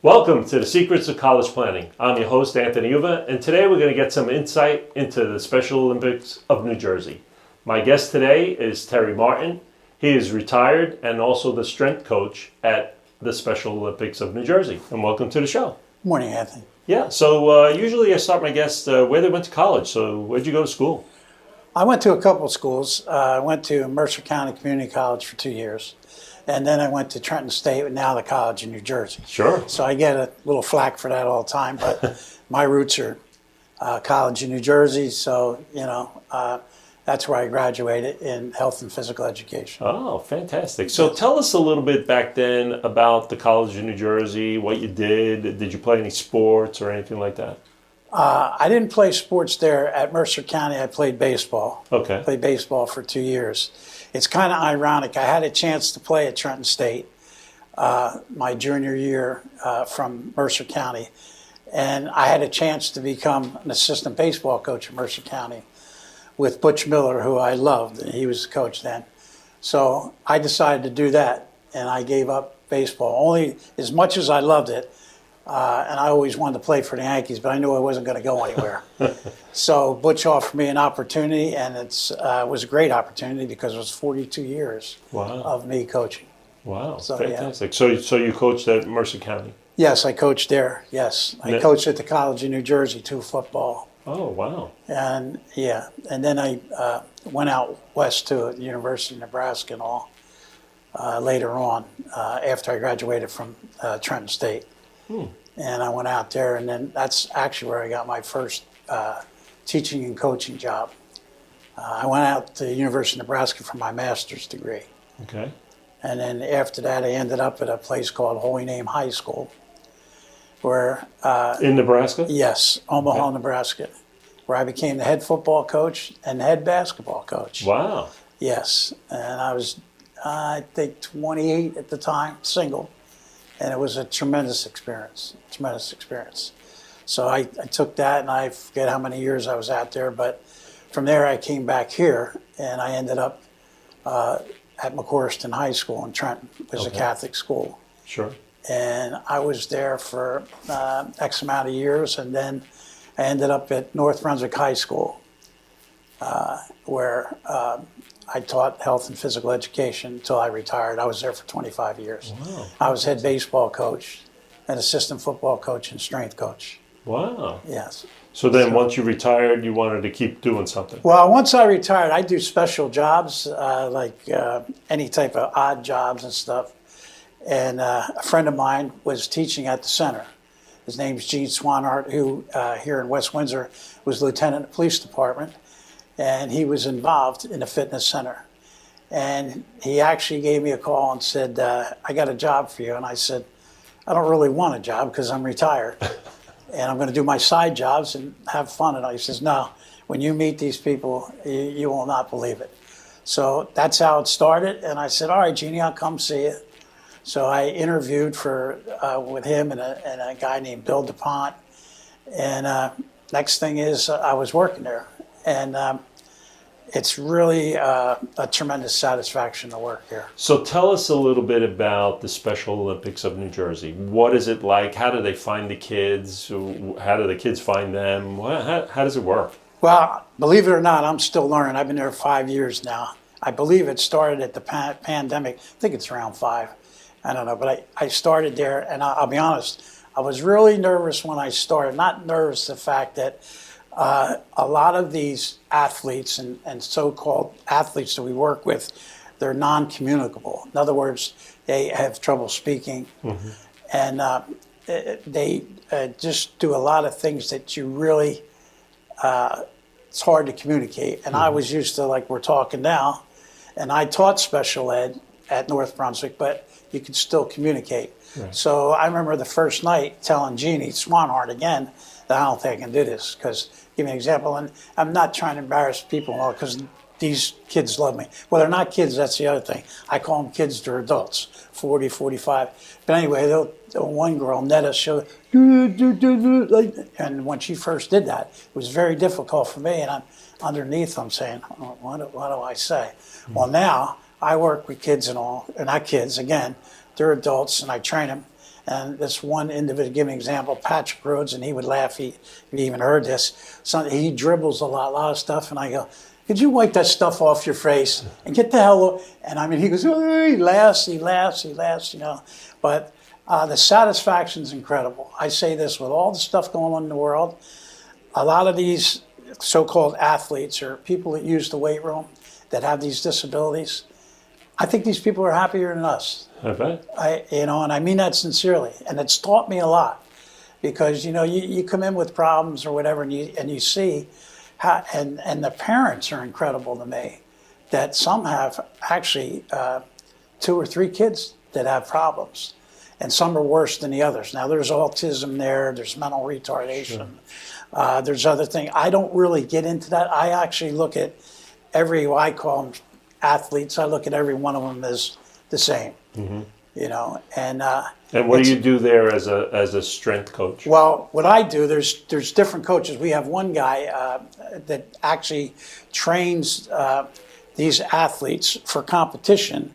Welcome to the Secrets of College Planning. I'm your host, Anthony Uva, and today we're going to get some insight into the Special Olympics of New Jersey. My guest today is Terry Martin. He is retired and also the strength coach at the Special Olympics of New Jersey. And welcome to the show. Morning, Anthony. Yeah, so usually I start my guests where they went to college. So where'd you go to school? I went to a couple of schools. I went to Mercer County Community College for 2 years. And then I went to Trenton State, now the college in New Jersey. Sure. So I get a little flack for that all the time, but my roots are college in New Jersey. So, that's where I graduated in health and physical education. Oh, fantastic. So tell us a little bit back then about the College of New Jersey, what you did. Did you play any sports or anything like that? I didn't play sports there at Mercer County. I played baseball. Okay. Played baseball for 2 years. It's kind of ironic. I had a chance to play at Trenton State my junior year from Mercer County. And I had a chance to become an assistant baseball coach at Mercer County with Butch Miller, who I loved. He was the coach then. So I decided to do that, and I gave up baseball. Only as much as I loved it, and I always wanted to play for the Yankees, but I knew I wasn't going to go anywhere. So Butch offered me an opportunity, and it was a great opportunity because it was 42 years of me coaching. Wow, So, fantastic. Yeah. So you coached at Mercer County? Yes, I coached there, yes. I coached at the College of New Jersey, too, football. Oh, wow. And then I went out west to the University of Nebraska and all later on after I graduated from Trenton State. And I went out there, and then that's actually where I got my first teaching and coaching job. I went out to the University of Nebraska for my master's degree. Okay. And then after that, I ended up at a place called Holy Name High School, where in Nebraska? Yes, Omaha, okay. Nebraska, where I became the head football coach and head basketball coach. Wow. Yes, and I was, I think, 28 at the time, single. And it was a tremendous experience. So I took that, and I forget how many years I was out there, but from there I came back here, and I ended up at McCorston High School in Trenton. It was a Catholic school. Sure. And I was there for X amount of years, and then I ended up at North Brunswick High School, where I taught health and physical education until I retired. I was there for 25 years. Wow. I was head baseball coach, an assistant football coach, and strength coach. Wow. Yes. So then once you retired, you wanted to keep doing something? Well, once I retired, I do special jobs, like any type of odd jobs and stuff. And a friend of mine was teaching at the center. His name's Gene Swanhart, who here in West Windsor was lieutenant in the police department. And he was involved in the fitness center. And he actually gave me a call and said, I got a job for you. And I said, I don't really want a job because I'm retired. And I'm going to do my side jobs and have fun. And he says, no, when you meet these people, you will not believe it. So that's how it started. And I said, all right, Jeannie, I'll come see you. So I interviewed with him and a guy named Bill DuPont. And next thing is I was working there. And it's really a tremendous satisfaction to work here. So tell us a little bit about the Special Olympics of New Jersey. What is it like? How do they find the kids? How do the kids find them? How does it work? Well, believe it or not, I'm still learning. I've been there 5 years now. I believe it started at the pandemic. I think it's around 5. I don't know, but I started there, and I'll be honest, I was really nervous when I started. Not nervous, the fact that a lot of these athletes and so-called athletes that we work with, they're non-communicable. In other words, they have trouble speaking, and they just do a lot of things that you really, it's hard to communicate. And I was used to, like we're talking now, and I taught special ed at North Brunswick, but you could still communicate. Right. So I remember the first night telling Jeannie Swanhart again that I don't think I can do this, because give me an example, and I'm not trying to embarrass people because these kids love me. Well, they're not kids, that's the other thing. I call them kids, they're adults, 40, 45. But anyway, the one girl, Netta, showed, and when she first did that, it was very difficult for me, and I'm underneath them saying, oh, what do I say? Well, now I work with kids and all, and not kids, again, they're adults, and I train them. And this one individual, give me an example, Patrick Rhodes, and he would laugh, if he even heard this. So he dribbles a lot of stuff, and I go, could you wipe that stuff off your face and get the hell, and I mean, he goes, oh, he laughs, you know. But the satisfaction's incredible. I say this with all the stuff going on in the world, a lot of these so-called athletes or people that use the weight room that have these disabilities, I think these people are happier than us. I bet. And I mean that sincerely. And it's taught me a lot because, you know, you come in with problems or whatever and you see how, and the parents are incredible to me, that some have actually 2 or 3 kids that have problems. And some are worse than the others. Now, there's autism there, there's mental retardation, there's other things. I don't really get into that. I actually look at I call them athletes, I look at every one of them as the same, you know. And what do you do there as a strength coach? Well, what I do, there's different coaches. We have one guy that actually trains these athletes for competition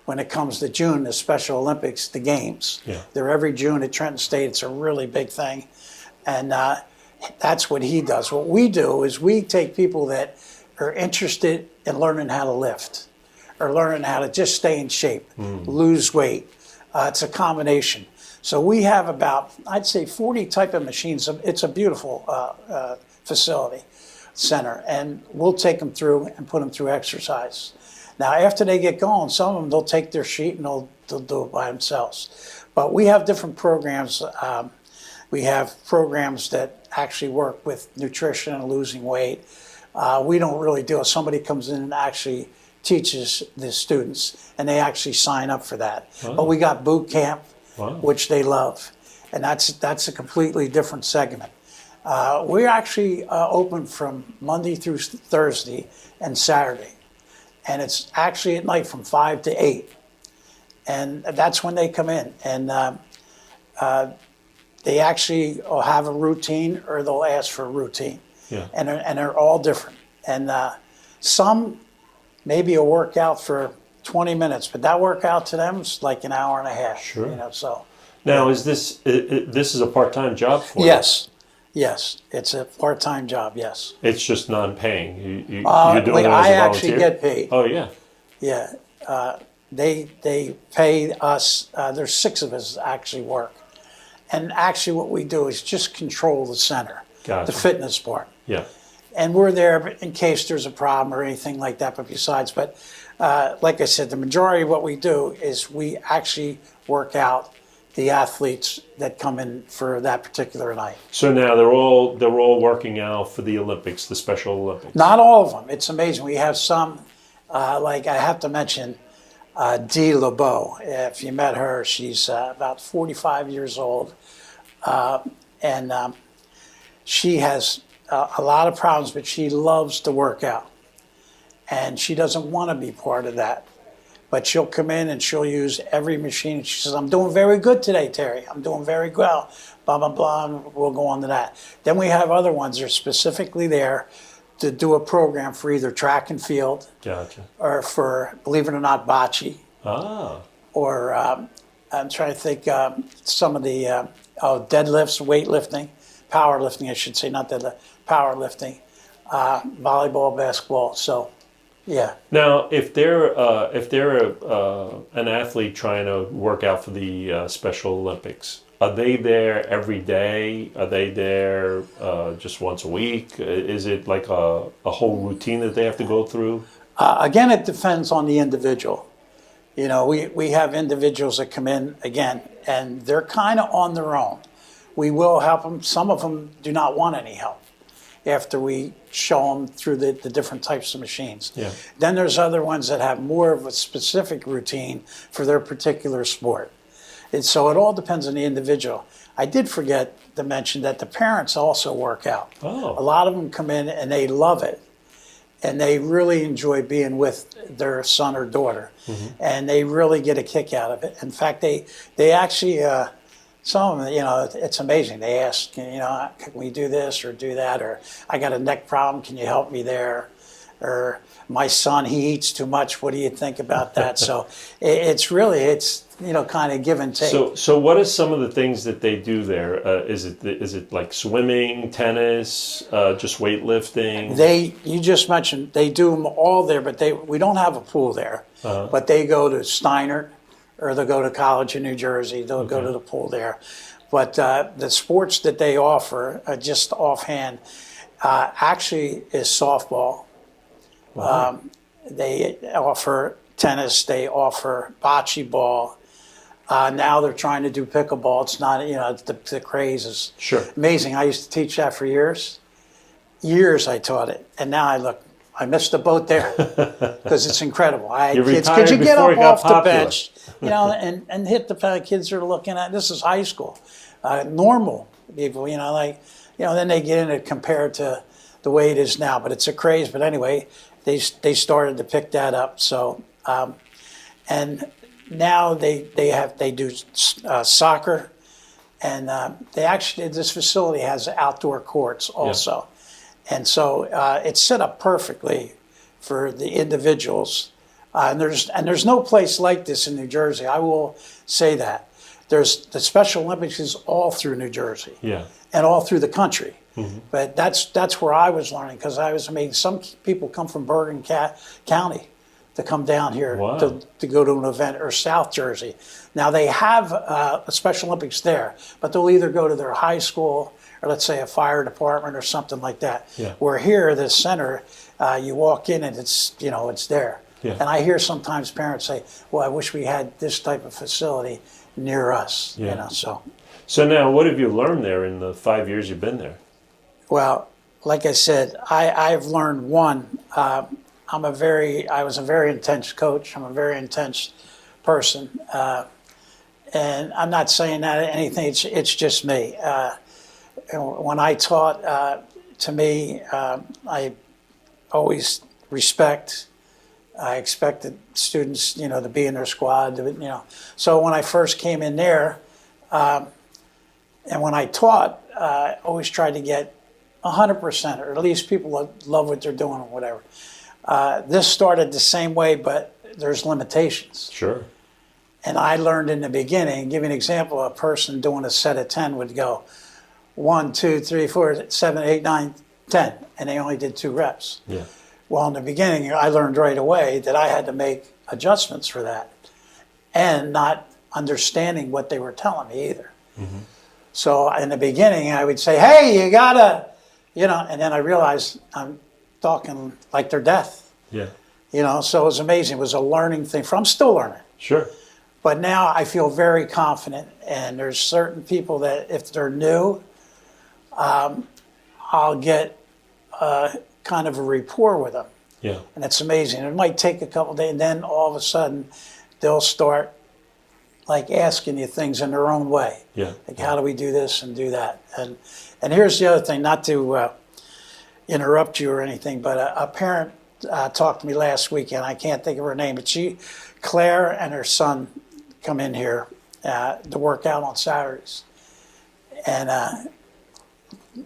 when it comes to June, the Special Olympics, the games. Yeah. They're every June at Trenton State. It's a really big thing. And that's what he does. What we do is we take people that are interested in learning how to lift or learning how to just stay in shape, lose weight. It's a combination. So we have about, I'd say, 40 type of machines. It's a beautiful facility, center, and we'll take them through and put them through exercise. Now, after they get going, some of them, they'll take their sheet and they'll do it by themselves. But we have different programs. We have programs that actually work with nutrition and losing weight. We don't really do it. Somebody comes in and actually teaches the students, and they actually sign up for that. Wow. But we got boot camp, Wow. which they love, and that's a completely different segment. We're actually open from Monday through Thursday and Saturday. And it's actually at night from 5 to 8. And that's when they come in. And they actually will have a routine or they'll ask for a routine. Yeah. And they're all different. And some maybe a workout for 20 minutes, but that workout to them is like an hour and a half. Sure. You know, so. Now, is this is a part-time job for you? Yes, it's a part-time job, yes. It's just non-paying. You're doing it as a I volunteer? actually get paid. Oh, yeah. Yeah, they pay us. There's 6 of us that actually work, and actually what we do is just control the center, Gotcha. the fitness part, Yeah. and we're there in case there's a problem or anything like that. But besides, like I said, the majority of what we do is we actually work out the athletes that come in for that particular night. So now they're all working out for the Olympics, the Special Olympics. Not all of them. It's amazing. We have some, like I have to mention, Dee LeBeau. If you met her, she's about 45 years old. And she has a lot of problems, but she loves to work out. And she doesn't want to be part of that. But she'll come in and she'll use every machine. She says, I'm doing very good today, Terry. I'm doing very well, blah, blah, blah, and we'll go on to that. Then we have other ones that are specifically there to do a program for either track and field Gotcha. or for, believe it or not, bocce. Ah. Or I'm trying to think some of the deadlifts, weightlifting, powerlifting, I should say, not deadlift, powerlifting, volleyball, basketball. So, yeah. Now, if they're an athlete trying to work out for the Special Olympics, are they there every day? Are they there just once a week? Is it like a whole routine that they have to go through? Again, it depends on the individual. You know, we have individuals that come in, again, and they're kind of on their own. We will help them. Some of them do not want any help after we show them through the different types of machines. Yeah. Then there's other ones that have more of a specific routine for their particular sport. And so it all depends on the individual. I did forget to mention that the parents also work out. Oh. A lot of them come in and they love it. and they really enjoy being with their son or daughter, and they really get a kick out of it. In fact, they actually some of them, it's amazing. They ask, can we do this or do that, or I got a neck problem, can you help me there, or my son, he eats too much, what do you think about that? So it's kind of give and take. So what are some of the things that they do there? Is it like swimming, tennis, just weightlifting? You just mentioned they do them all there, but we don't have a pool there. But they go to Steiner, or they'll go to college in New Jersey. They'll go to the pool there. But the sports that they offer, just offhand, actually is softball. Wow. They offer tennis. They offer bocce ball. Now they're trying to do pickleball. It's not, the craze is amazing. I used to teach that for years. Years I taught it. And now I missed the boat there because it's incredible. Could you get up off the bench, and hit the kids are looking at, this is high school. Normal people, then they get into compared to the way it is now, but it's a craze. But anyway, they started to pick that up. So, and now they do soccer, and this facility has outdoor courts also. Yeah. And so it's set up perfectly for the individuals. And there's no place like this in New Jersey. I will say that. There's the Special Olympics is all through New Jersey. Yeah. And all through the country. Mm-hmm. But that's where I was learning, because I was amazed. Some people come from Bergen County to come down here to go to an event, or South Jersey. Now they have a Special Olympics there, but they'll either go to their high school, or let's say a fire department or something like that. Yeah. Where here, this center, you walk in and it's there. Yeah. And I hear sometimes parents say, well, I wish we had this type of facility near us. Yeah. So now what have you learned there in the 5 years you've been there? Well, like I said, I've learned one. I was a very intense coach. I'm a very intense person. And I'm not saying that anything, it's just me. When I taught, to me, I always respect. I expected students, to be in their squad, So when I first came in there, and when I taught, I always tried to get 100%, or at least people love what they're doing or whatever. This started the same way, but there's limitations. Sure. And I learned in the beginning, give you an example, a person doing a set of 10 would go 1, 2, 3, 4, 7, 8, 9, 10, and they only did 2 reps. Yeah. Well, in the beginning, I learned right away that I had to make adjustments for that, and not understanding what they were telling me either. Mm-hmm. So in the beginning, I would say, hey, you gotta, and then I realized I'm talking like they're deaf. Yeah. So it was amazing. It was a learning thing. I'm still learning. Sure. But now I feel very confident, and there's certain people that if they're new, I'll get kind of a rapport with them. Yeah. And it's amazing. It might take a couple of days, and then all of a sudden they'll start like asking you things in their own way. Yeah. Like, how do we do this and do that? And here's the other thing, not to interrupt you or anything, but a parent talked to me last weekend. I can't think of her name, but Claire and her son come in here to work out on Saturdays. And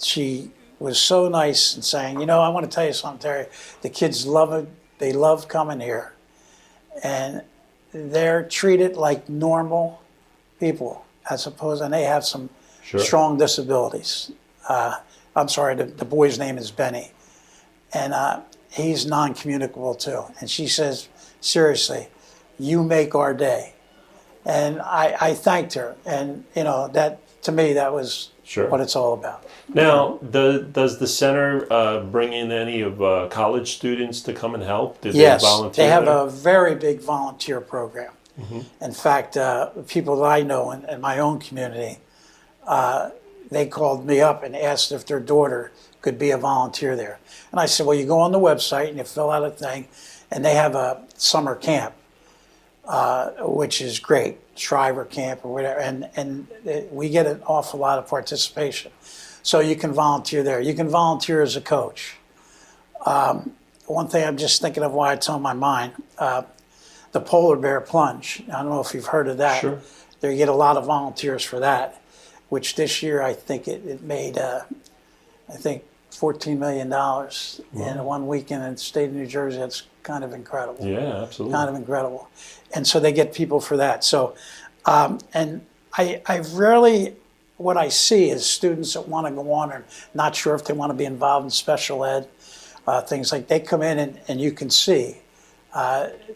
she was so nice and saying, I want to tell you something, Terry. The kids love it. They love coming here. And they're treated like normal people, as opposed, and they have some strong disabilities. I'm sorry, the boy's name is Benny. And he's non-communicable too. And she says, seriously, you make our day. And I thanked her. And, that to me, that was what it's all about. Now, does the center bring in any of college students to come and help? Yes, they volunteer? They have a very big volunteer program. Mm-hmm. In fact, people that I know in my own community, they called me up and asked if their daughter could be a volunteer there. And I said, well, you go on the website and you fill out a thing, and they have a summer camp, which is great, Shriver Camp or whatever, and we get an awful lot of participation. So you can volunteer there. You can volunteer as a coach. one thing I'm just thinking of why it's on my mind, the polar bear plunge. I don't know if you've heard of that. Sure. They get a lot of volunteers for that, which this year I think it made, I think, $14 million in one weekend in the state of New Jersey. That's kind of incredible. Yeah, absolutely. Kind of incredible. And so they get people for that. So, and I rarely, what I see is students that want to go on and not sure if they want to be involved in special ed, things like they come in and you can see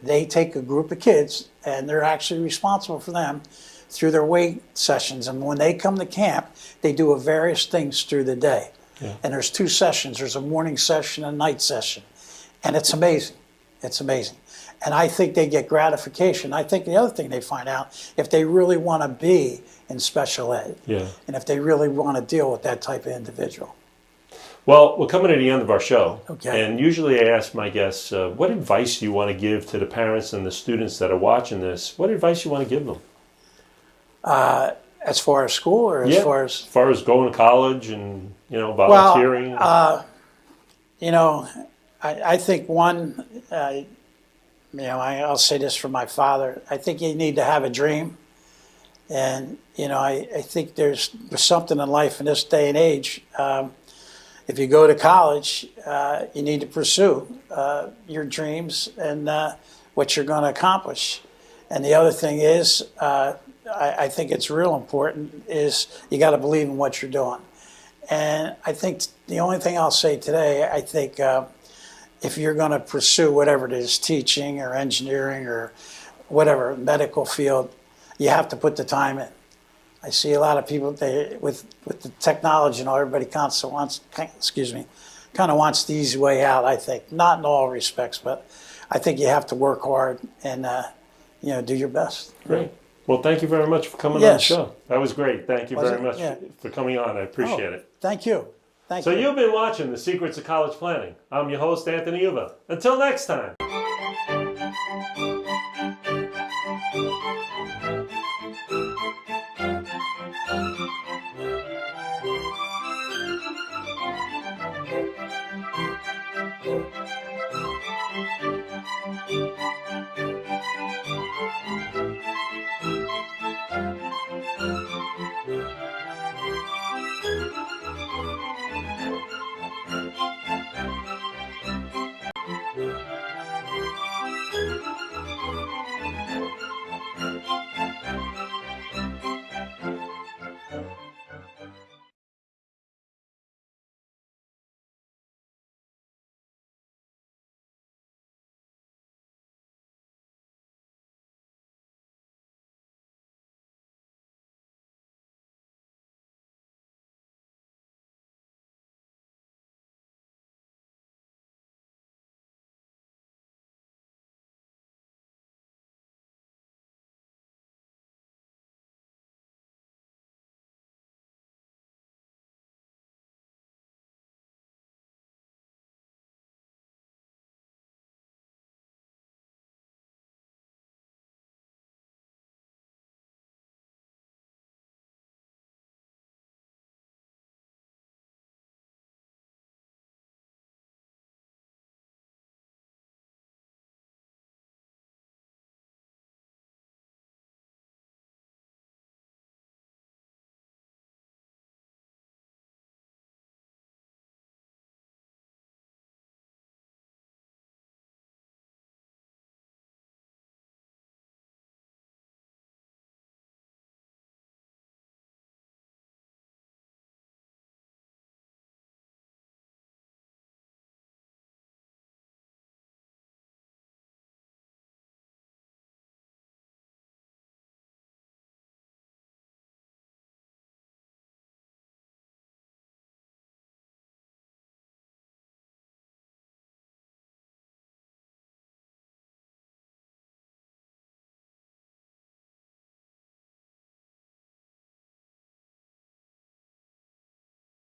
they take a group of kids and they're actually responsible for them through their weight sessions. And when they come to camp, they do various things through the day. Yeah. And there's 2 sessions. There's a morning session and a night session. And it's amazing. It's amazing. And I think they get gratification. I think the other thing they find out, if they really want to be in special ed, and if they really want to deal with that type of individual. Well, we're coming to the end of our show. Okay. And usually I ask my guests, what advice do you want to give to the parents and the students that are watching this? What advice do you want to give them? As far as school or as far as? As far as going to college and, volunteering? Well, I think one, I'll say this for my father. I think you need to have a dream. And, I think there's something in life in this day and age. If you go to college, you need to pursue your dreams and what you're going to accomplish. And the other thing is, I think it's real important, is you got to believe in what you're doing. And I think the only thing I'll say today, I think if you're going to pursue whatever it is, teaching or engineering or whatever, medical field, you have to put the time in. I see a lot of people, with the technology, everybody constantly wants, kind of wants the easy way out, I think. Not in all respects, but I think you have to work hard and, do your best. Great. Well, thank you very much for coming on the show. That was great. Thank you very much for coming on. I appreciate it. Thank you. Thank you. So you've been watching The Secrets of College Planning. I'm your host, Anthony Uva. Until next time.